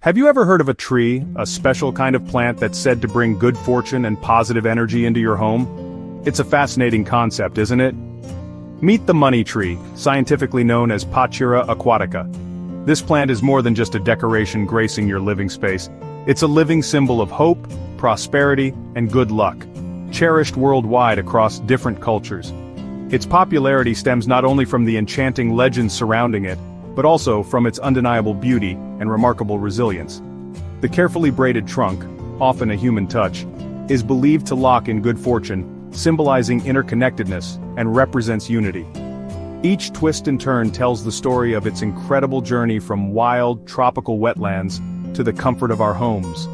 Have you ever heard of a tree, a special kind of plant that's said to bring good fortune and positive energy into your home? It's a fascinating concept, isn't it? Meet the money tree, scientifically known as Pachira aquatica. This plant is more than just a decoration gracing your living space. It's a living symbol of hope, prosperity, and good luck, cherished worldwide across different cultures. Its popularity stems not only from the enchanting legends surrounding it, but also from its undeniable beauty and remarkable resilience. The carefully braided trunk, often a human touch, is believed to lock in good fortune, symbolizing interconnectedness and represents unity. Each twist and turn tells the story of its incredible journey from wild, tropical wetlands to the comfort of our homes.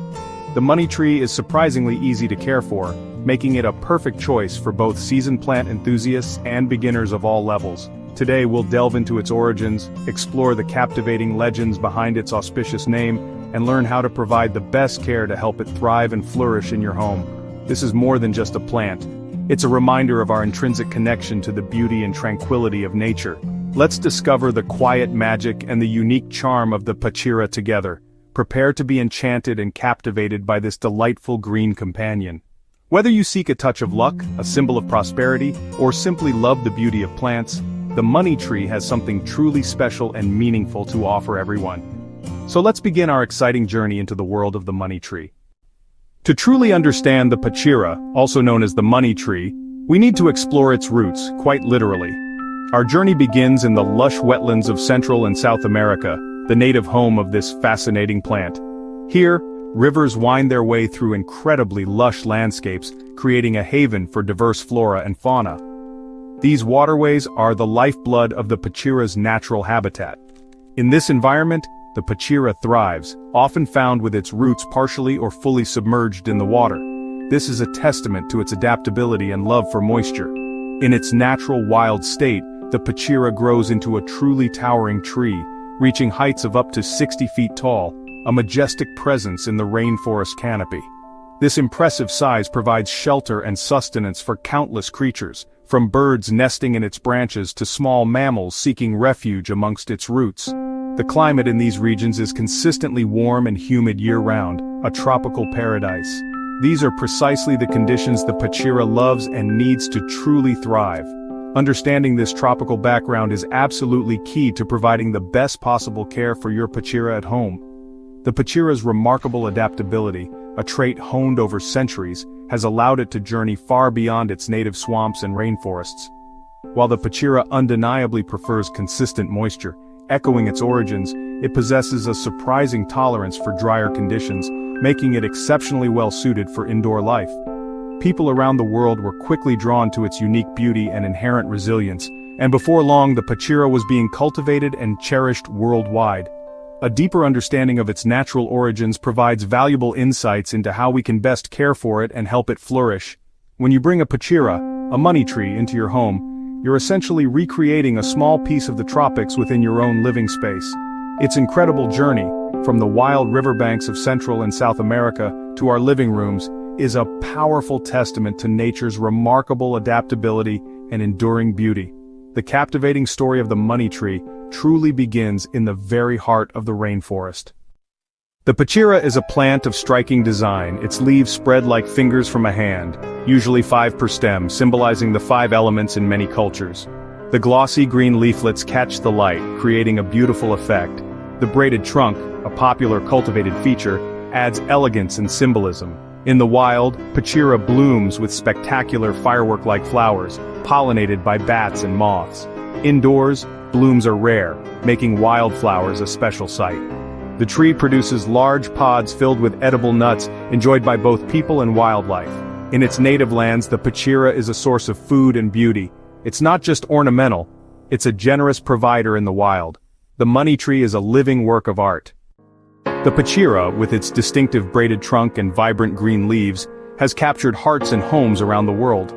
The money tree is surprisingly easy to care for, making it a perfect choice for both seasoned plant enthusiasts and beginners of all levels. Today we'll delve into its origins, explore the captivating legends behind its auspicious name, and learn how to provide the best care to help it thrive and flourish in your home. This is more than just a plant. It's a reminder of our intrinsic connection to the beauty and tranquility of nature. Let's discover the quiet magic and the unique charm of the Pachira together. Prepare to be enchanted and captivated by this delightful green companion. Whether you seek a touch of luck, a symbol of prosperity, or simply love the beauty of plants, the money tree has something truly special and meaningful to offer everyone. So let's begin our exciting journey into the world of the money tree. To truly understand the Pachira, also known as the money tree, we need to explore its roots, quite literally. Our journey begins in the lush wetlands of Central and South America, the native home of this fascinating plant. Here, rivers wind their way through incredibly lush landscapes, creating a haven for diverse flora and fauna. These waterways are the lifeblood of the Pachira's natural habitat. In this environment, the Pachira thrives, often found with its roots partially or fully submerged in the water. This is a testament to its adaptability and love for moisture. In its natural wild state, the Pachira grows into a truly towering tree, reaching heights of up to 60 feet tall, a majestic presence in the rainforest canopy. This impressive size provides shelter and sustenance for countless creatures, from birds nesting in its branches to small mammals seeking refuge amongst its roots. The climate in these regions is consistently warm and humid year-round, a tropical paradise. These are precisely the conditions the Pachira loves and needs to truly thrive. Understanding this tropical background is absolutely key to providing the best possible care for your Pachira at home. The Pachira's remarkable adaptability, a trait honed over centuries, has allowed it to journey far beyond its native swamps and rainforests. While the Pachira undeniably prefers consistent moisture, echoing its origins, it possesses a surprising tolerance for drier conditions, making it exceptionally well suited for indoor life. People around the world were quickly drawn to its unique beauty and inherent resilience, and before long the Pachira was being cultivated and cherished worldwide. A deeper understanding of its natural origins provides valuable insights into how we can best care for it and help it flourish. When you bring a Pachira, a money tree, into your home, you're essentially recreating a small piece of the tropics within your own living space. Its incredible journey, from the wild riverbanks of Central and South America to our living rooms, is a powerful testament to nature's remarkable adaptability and enduring beauty. The captivating story of the money tree truly begins in the very heart of the rainforest. The Pachira is a plant of striking design, its leaves spread like fingers from a hand, usually 5 per stem, symbolizing the 5 elements in many cultures. The glossy green leaflets catch the light, creating a beautiful effect. The braided trunk, a popular cultivated feature, adds elegance and symbolism. In the wild, Pachira blooms with spectacular firework-like flowers, pollinated by bats and moths. Indoors, blooms are rare, making wildflowers a special sight. The tree produces large pods filled with edible nuts, enjoyed by both people and wildlife. In its native lands, the Pachira is a source of food and beauty. It's not just ornamental, it's a generous provider in the wild. The money tree is a living work of art. The Pachira, with its distinctive braided trunk and vibrant green leaves, has captured hearts and homes around the world.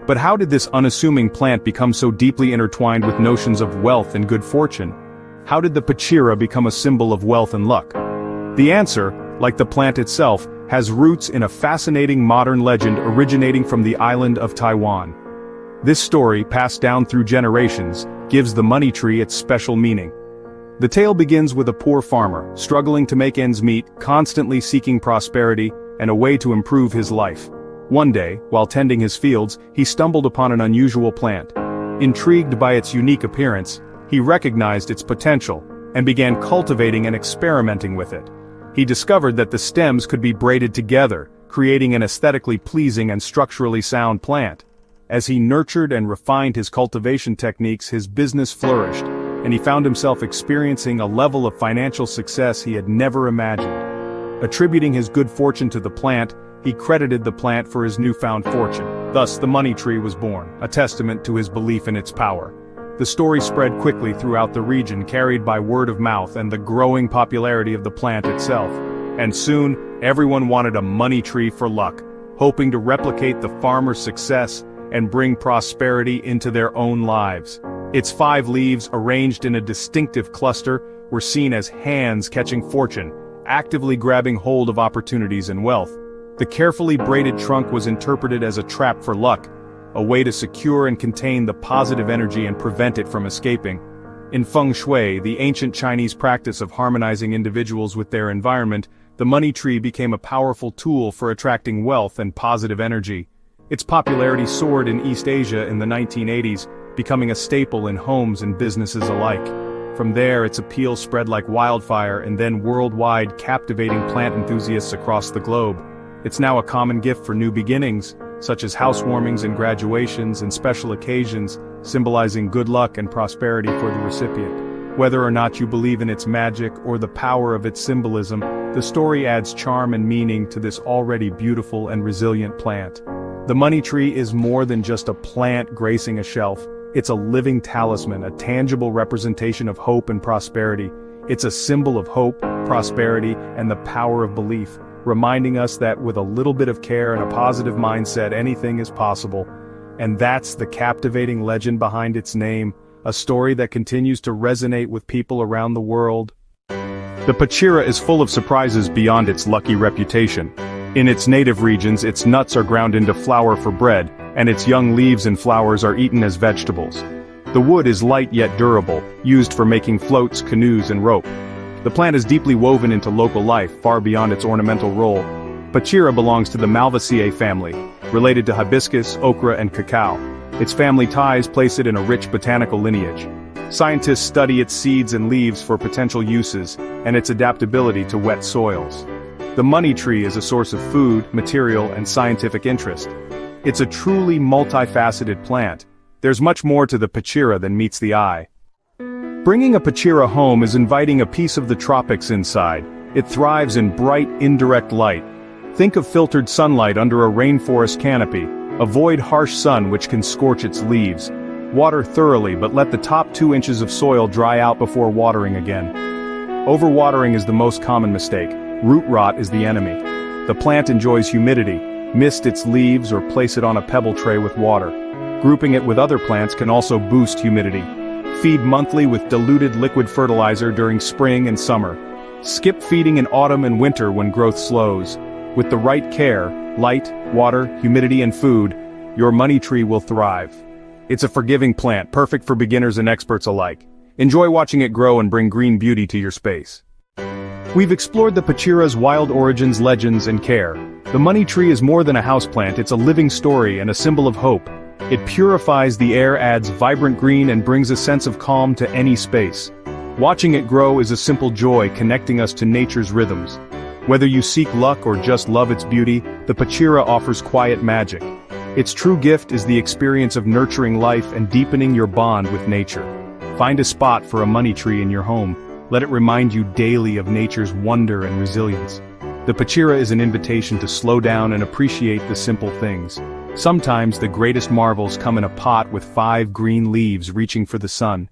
But how did this unassuming plant become so deeply intertwined with notions of wealth and good fortune? How did the Pachira become a symbol of wealth and luck? The answer, like the plant itself, has roots in a fascinating modern legend originating from the island of Taiwan. This story, passed down through generations, gives the money tree its special meaning. The tale begins with a poor farmer, struggling to make ends meet, constantly seeking prosperity, and a way to improve his life. One day, while tending his fields, he stumbled upon an unusual plant. Intrigued by its unique appearance, he recognized its potential, and began cultivating and experimenting with it. He discovered that the stems could be braided together, creating an aesthetically pleasing and structurally sound plant. As he nurtured and refined his cultivation techniques, his business flourished, and he found himself experiencing a level of financial success he had never imagined. Attributing his good fortune to the plant, he credited the plant for his newfound fortune. Thus, the money tree was born, a testament to his belief in its power. The story spread quickly throughout the region, carried by word of mouth and the growing popularity of the plant itself. And soon, everyone wanted a money tree for luck, hoping to replicate the farmer's success and bring prosperity into their own lives. Its 5 leaves, arranged in a distinctive cluster, were seen as hands catching fortune, actively grabbing hold of opportunities and wealth. The carefully braided trunk was interpreted as a trap for luck, a way to secure and contain the positive energy and prevent it from escaping. In feng shui, the ancient Chinese practice of harmonizing individuals with their environment, the money tree became a powerful tool for attracting wealth and positive energy. Its popularity soared in East Asia in the 1980s, becoming a staple in homes and businesses alike. From there, its appeal spread like wildfire and then worldwide, captivating plant enthusiasts across the globe. It's now a common gift for new beginnings, such as housewarmings and graduations and special occasions, symbolizing good luck and prosperity for the recipient. Whether or not you believe in its magic or the power of its symbolism, the story adds charm and meaning to this already beautiful and resilient plant. The money tree is more than just a plant gracing a shelf. It's a living talisman, a tangible representation of hope and prosperity. It's a symbol of hope, prosperity, and the power of belief, reminding us that with a little bit of care and a positive mindset, anything is possible. And that's the captivating legend behind its name, a story that continues to resonate with people around the world. The Pachira is full of surprises beyond its lucky reputation. In its native regions, its nuts are ground into flour for bread, and its young leaves and flowers are eaten as vegetables. The wood is light yet durable, used for making floats, canoes, and rope. The plant is deeply woven into local life, far beyond its ornamental role. Pachira belongs to the Malvaceae family, related to hibiscus, okra, and cacao. Its family ties place it in a rich botanical lineage. Scientists study its seeds and leaves for potential uses, and its adaptability to wet soils. The money tree is a source of food, material, and scientific interest. It's a truly multifaceted plant. There's much more to the Pachira than meets the eye. Bringing a Pachira home is inviting a piece of the tropics inside. It thrives in bright, indirect light. Think of filtered sunlight under a rainforest canopy. Avoid harsh sun which can scorch its leaves. Water thoroughly, but let the top 2 inches of soil dry out before watering again. Overwatering is the most common mistake. Root rot is the enemy. The plant enjoys humidity. Mist its leaves or place it on a pebble tray with water. Grouping it with other plants can also boost humidity. Feed monthly with diluted liquid fertilizer during spring and summer. Skip feeding in autumn and winter when growth slows. With the right care, light, water, humidity, and food, your money tree will thrive. It's a forgiving plant, perfect for beginners and experts alike. Enjoy watching it grow and bring green beauty to your space. We've explored the Pachira's wild origins, legends, and care. The money tree is more than a houseplant, it's a living story and a symbol of hope. It purifies the air, adds vibrant green, and brings a sense of calm to any space. Watching it grow is a simple joy, connecting us to nature's rhythms. Whether you seek luck or just love its beauty, the Pachira offers quiet magic. Its true gift is the experience of nurturing life and deepening your bond with nature. Find a spot for a money tree in your home. Let it remind you daily of nature's wonder and resilience. The Pachira is an invitation to slow down and appreciate the simple things. Sometimes the greatest marvels come in a pot with 5 green leaves reaching for the sun.